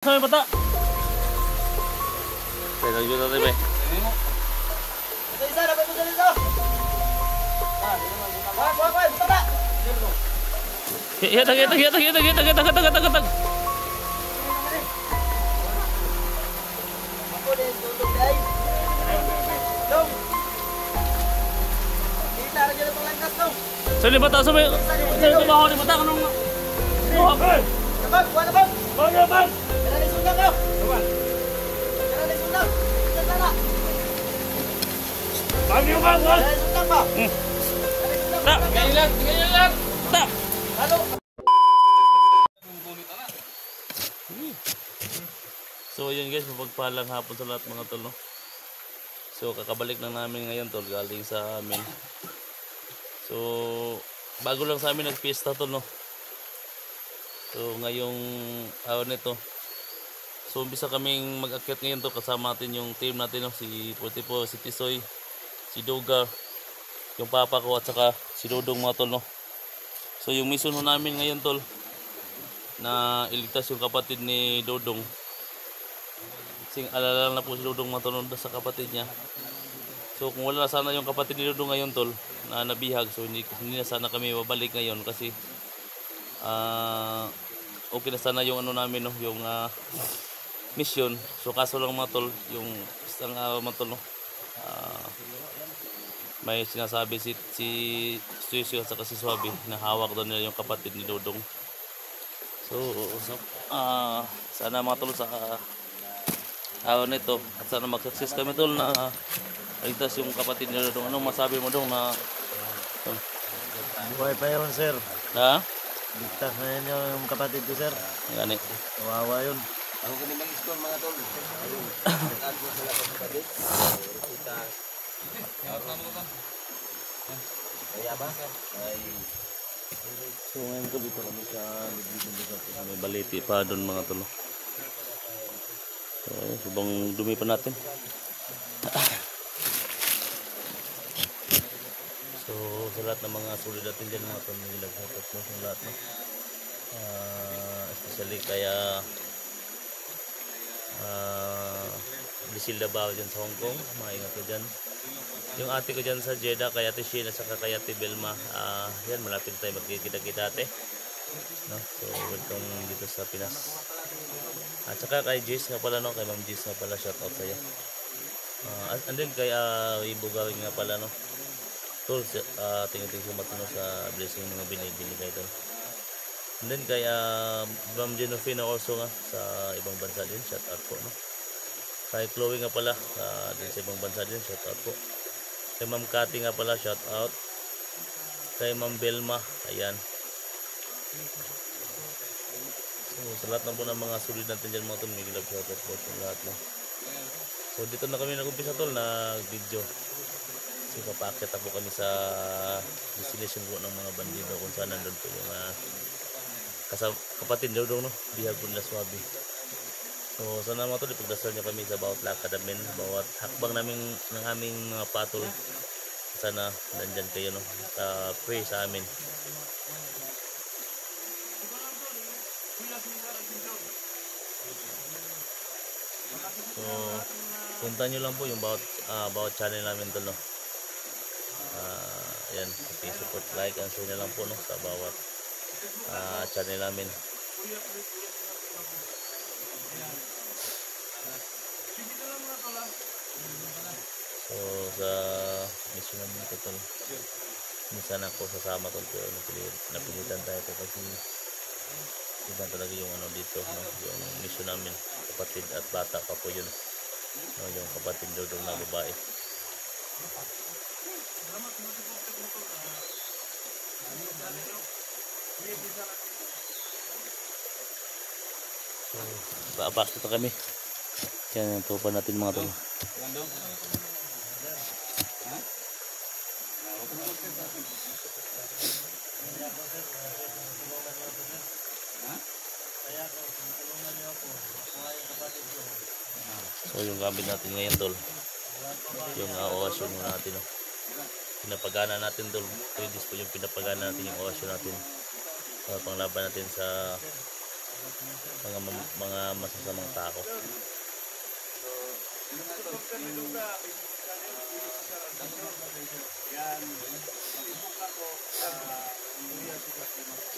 Sampai bata. Pegang juga tadi, Be. Isa, dapat mo dito. Wag, buta na. Iya, tag. Ako din, tutog day. Dong. Kita ra jud langkas dong. Sali bata, sampai. Sali bawa di bata kanong. Oh, hey. Dapat, wala bang? Bang. Kaya ni sundang ko. Kaya ni sundang. Sundang na. Bang, bang. Kaya ni sundang ba? Tak. Ganyan. Tak. Halo. So yun guys, mapagpalang hapon sa lahat mga tol, no? So kakabalik na namin ngayon tol, galing sa amin. So bago lang sa amin nagpiesta tol, no? So ngayong araw nito, so umpisa kaming mag-akyat ngayon tol, kasama natin yung team natin, no? Si 44, si Tisoy, si Doga, yung papa ko at saka si Dodong mga tol, no? So yung mission namin ngayon tol, na iligtas yung kapatid ni Dodong. Sing alala na po si Dodong matulog sa kapatid niya. So kung wala na sana yung kapatid ni Dodong ngayon tol, na nabihag, so hindi na sana kami babalik ngayon kasi okay na sana yung ano namin, no, yung mission. So kaso lang mga tol, yung isang araw mga tol, no, may sinasabi si Suisyo at saka si Swabe na hawak doon nila yung kapatid ni Dodong. So sana mga tol sa araw nito at sana mag-success kami tol na ligtas yung kapatid ni Dodong. Anong masabi mo dong na Buhay pa yun, sir. ha? Ligtas na yun yung kapatid ko, sir. Gani. Kawawa yun. Ako kini mag-iskon mga tol. Ayun. At mo sila sa kapatid. Kita. Kaya ba? Ay. So ngayon tol, dito kami sa may baliti pa doon mga tol. So subang dumi pa natin. So sa lahat ng mga sulit natin dyan mga tol, nilaghatot mo sa lahat, no? Especially kaya Brisilda Bao dyan sa Hong Kong, maingat ko dyan. Yung ate ko dyan sa Jeddah, kaya ate Sheena, saka kaya ate Belma, yan, malapit tayo magkikita-kita ate, no? So welcome dito sa Pinas. At saka kay Jis nga pala, no, kay Ma'am Jis nga pala, shout out sa'yo. And then kay Ibugawin nga pala, no, tol, tingin-tingin sumatino sa blessing mga binibili kayo tol. And then kay Ma'am Jenofina also nga sa ibang bansa din, shout out po, no. Kay Chloe nga pala, din sa ibang bansa din, shout out po. Kay Ma'am Cathy nga pala, shout out. Kay Ma'am Belma, ayan. So sa lahat na po ng mga sulit natin dyan mga tol, may gilab shout out po sa lahat, no. So dito na kami nag-umpisa tol, nag-video. So papakita po kami sa destination po ng mga bandido kung saan nandun po yung kapatid Dodong, no, bihag po nila Swabe. So sana mga tol, ipagdasal nyo kami sa bawat lakad namin, bawat hakbang namin ng aming mga patol. Sana nandyan kayo, no, pray sa amin. So punta nyo lang po yung bawat channel namin tol, no. Ayan, support, like and share na lang po, no, sa bawat channel namin. So sa mission namin ito tol, minsan ako sasama tol, pero napilitan tayo to kasi iba talaga yung ano dito, no, yung mission namin. Kapatid at bata pa po yun, no, yung kapatid Dodong na babae. So paapak ito kami. Yan, tupan natin mga tol. So yung gamit natin ngayon tol, yung oasyon natin, no, pinapagana natin tol. 3 days po yung pinapagana natin yung oasyon natin, panglaban natin sa mga masasamang tao.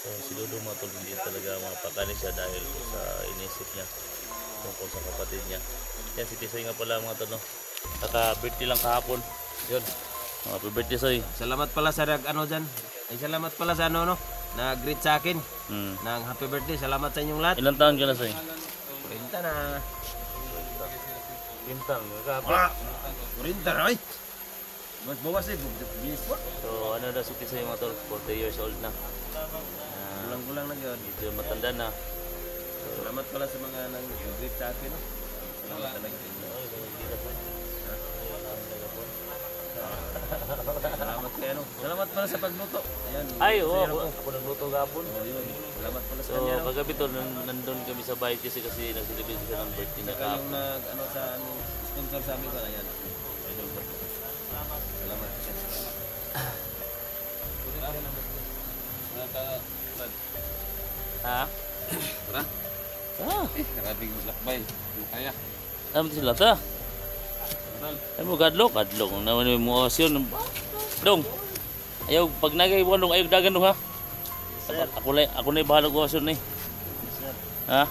So si Dudong mga tol, hindi talaga mapakali siya dahil sa inisip niya tungkol sa kapatid niya. Yan si Tisoy nga pala mga tol, no? Kaka-birthday lang kahapon. Yun. Happy birthday, Soy. Salamat pala sa ano dyan. Ay, salamat pala sa ano, no? Na-greet sa akin. Nang happy birthday. Salamat sa inyong lahat. Ilang taon ka na, Soy? Kurinta na. Bintang. Kurinta na, ay. Mas bawas eh. Bilis po. So ano daw si Tisoy mga tol? 40 years old na. Kulang-kulang na yun. Medyo matanda na. Salamat pala sa mga nang-greet sa akin, no? Salamat talaga sa inyo. Salamat kayo, no? Salamat pala sa pagluto. Ayan. Ay, oo. Masaya Ako nagluto gapon. Oh, yun. Salamat pala sa So kanya, no? kagabi tol, nandun kami sa bahay kasi nagsilibig siya ng birthday niya Saka yung kahapon. ano sa sponsor sa amin ko, ayan. Salamat. Ha? Tara. Ah, Karabing lakbay. Kaya. ano sila ta? Ay mo kadlok. Kung naman mo asyon. Dong. Ayaw pag nagay mo dong ayaw dagan dong ha. Ako na bahala ko asyon ni. Sir. Ha?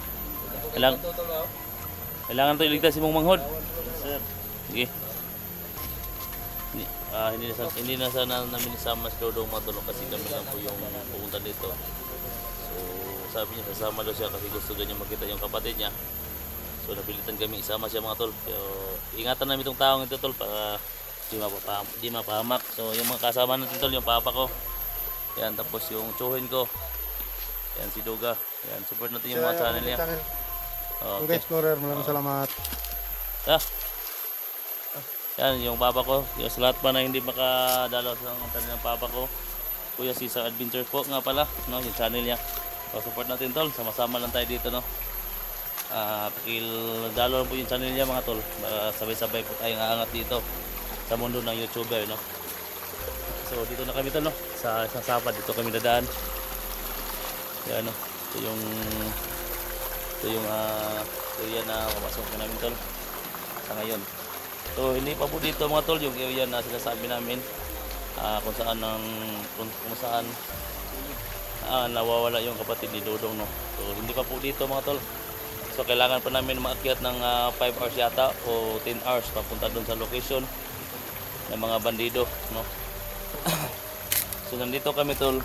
Kailangan to iligtas si mong manghod. Sir. Sige. Hindi na sana namin isama si Dodong matulog kasi kami lang po yung pupunta dito. So sabi niya kasama daw siya kasi gusto ganyan makita yung kapatid niya. So napilitan kami isama siya mga tol. Pero ingatan namin itong taong ito tol para di mapahamak. So yung mga kasama natin tol, yung papa ko. Yan, tapos yung tsuhin ko. Yan si Duga. Yan, support natin yung mga channel niya. Duga Okay. Explorer, maraming salamat. Yan, yung papa ko. Yung sa lahat pa na hindi makadalaw sa channel ng papa ko. Kuya Cesar Adventure po nga pala, no, yung channel niya. So support natin tol, sama-sama lang tayo dito, no. Pakil-dalaw lang po yung channel niya mga tol. Sabay-sabay po tayong aangat dito sa mundo ng YouTuber, no. So dito na kami tol, no. Sa isang sapa dito kami dadaan. Yan, no. Ito yung area na pumasok namin tol sa ngayon. So hindi pa po dito mga tol yung area na sinasabi namin kung saan nawawala yung kapatid ni Dodong, no. So hindi pa po dito mga tol. So kailangan pa namin maakyat ng 5 hours yata o 10 hours papunta doon sa location ng mga bandido, no. So nandito kami tol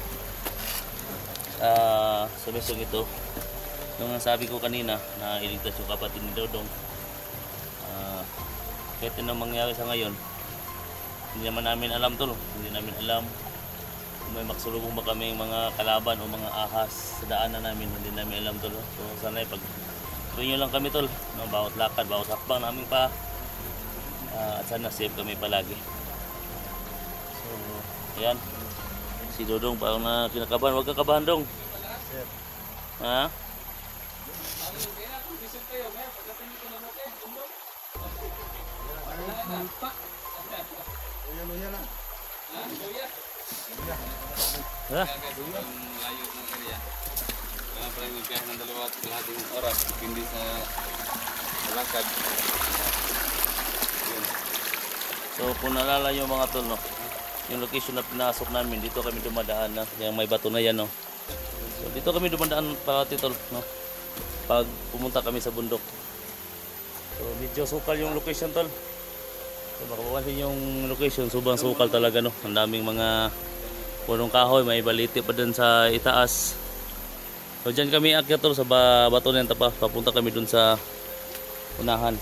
sa mesong ito. Nung sabi ko kanina na iligtas yung kapatid ni Dodong, kahit anong mangyari sa ngayon, hindi naman namin alam tol. Hindi namin alam kung may maksulubong ba kami mga kalaban o mga ahas sa daanan namin. Hindi namin alam tol. So sana tuwing nyo lang kami tol, no, bawat lakad, bawat hakbang namin pa, at sana safe kami palagi. So ayan, si Dodong parang na kinakabahan. Huwag kakabahan Dong. Sir. Ha? Ha? Layo ng area. Kaya pala magbiyahe ng 2.5 oras. Hindi sa lakad. So kung naalala yung mga tol, no, yung location na pinasok namin, dito kami dumadaan na, yung may bato na yan, no. So dito kami dumadaan parati tol, no, pag pumunta kami sa bundok. So medyo sukal yung location tol. So makapapansin yung location, sobrang sukal talaga, no. Ang daming mga punong kahoy, may baliti pa dun sa itaas. So dyan kami akyat tol sa bato na yan, papunta kami dun sa unahan.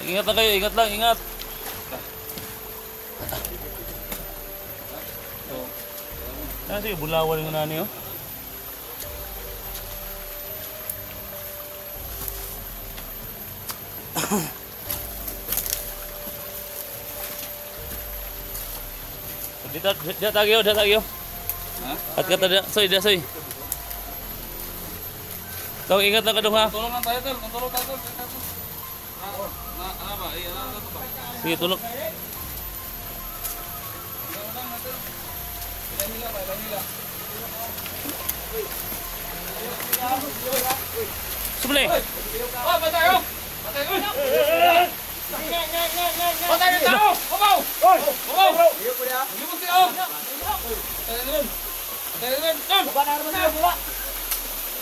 Ingat lang kayo, ingat lang, ingat. Sige, bulawan yung nani, oh. Dia tagyo. Ha? At kata dia, soy. Kau ingat lang kadong ha. Tulong lang tayo tol. Tulong tayo tol. Ano ba? Ano ba? Sige, tulog. Sumali. Oh, patay oh! Patay oh! Patay na tao! Umaw! Umaw! Limot siya oh! Patay na nun! Patay na nun! Nun! Baba na armas mo, baba.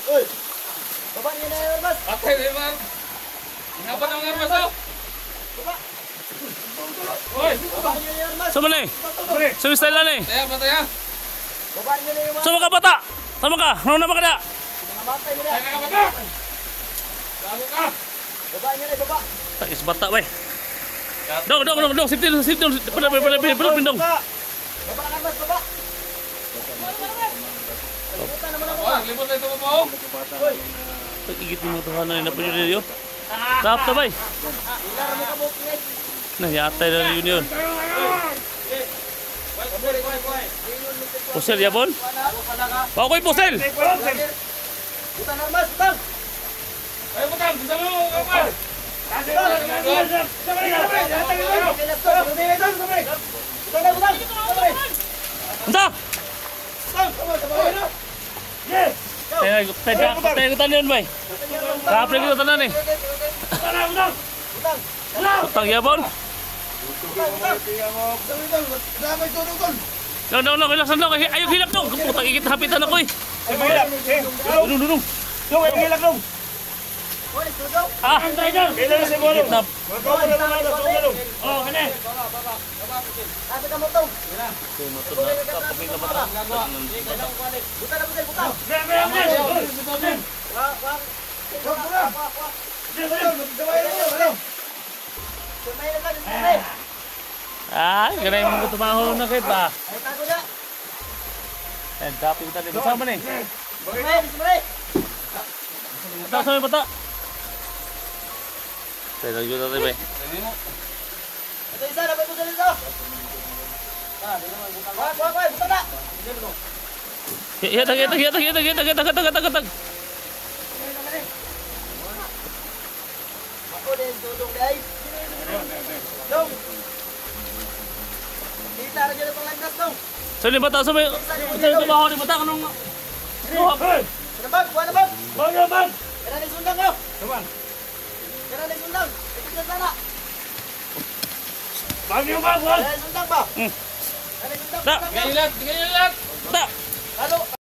Uy. Baba niya na yung armas. Patay na yung Hinapan ang armas oh! Uy! Baba niya na yung armas. Sumali. Sumistay lang eh. Patay patay ah! Baba niya na yung armas. Sama ka bata. Sama ka. Ano naman ka na? Mga matay nila. Patay na ka bata! Gago ka! Baba niya na yung baba. Takis bata ba eh. Dong. Sipin. Pindong. Baba ang armas, baba. Kalimutan naman ako. Oh, naglipot na ito mo po! Pag-igit mo ito na po yun yun. Tahap na ba eh. Ilar mo ka mo, Pingay. Nahyatay na yun yun. Pusel yapon? Pakoy pusel! Butan armas, butan. Ayo butang! Bisa mo! Kapal! Anta! Tayo ko tanan ba eh. Kapre ko tanan eh. Utang yapon? No, relax lang. Ayaw hilak dong. Putang ikit hapitan ako eh. Dudung. Ah! Ikit na. Sabi ka mo to. Motor na. Kapag ka bata. Butan na butan, butan. Sumay na ka, sumay. Ay, ganay mo tumaho na kahit ba. Ay, tago na. Eh, dapat kita dito sama nih. Sumay, sumay. Bata sama bata. Saya lagi tayo ba. Ito isa, dapat butan ito. Wag, butan na. Hiatag. Ako din, dudong guys. Dong. Kita rin dyan itong landas, dong. So ni bata sama. Sa tumaho ni bata kanong. Kanabag, buwan na bag. Kaya na sundang ko. Kaya na sundang. Ito dyan sana. Kaya na sundang ba? Kaya na sundang. Ta. Tingnan ilat! Tingnan ilat! Ta. Halo.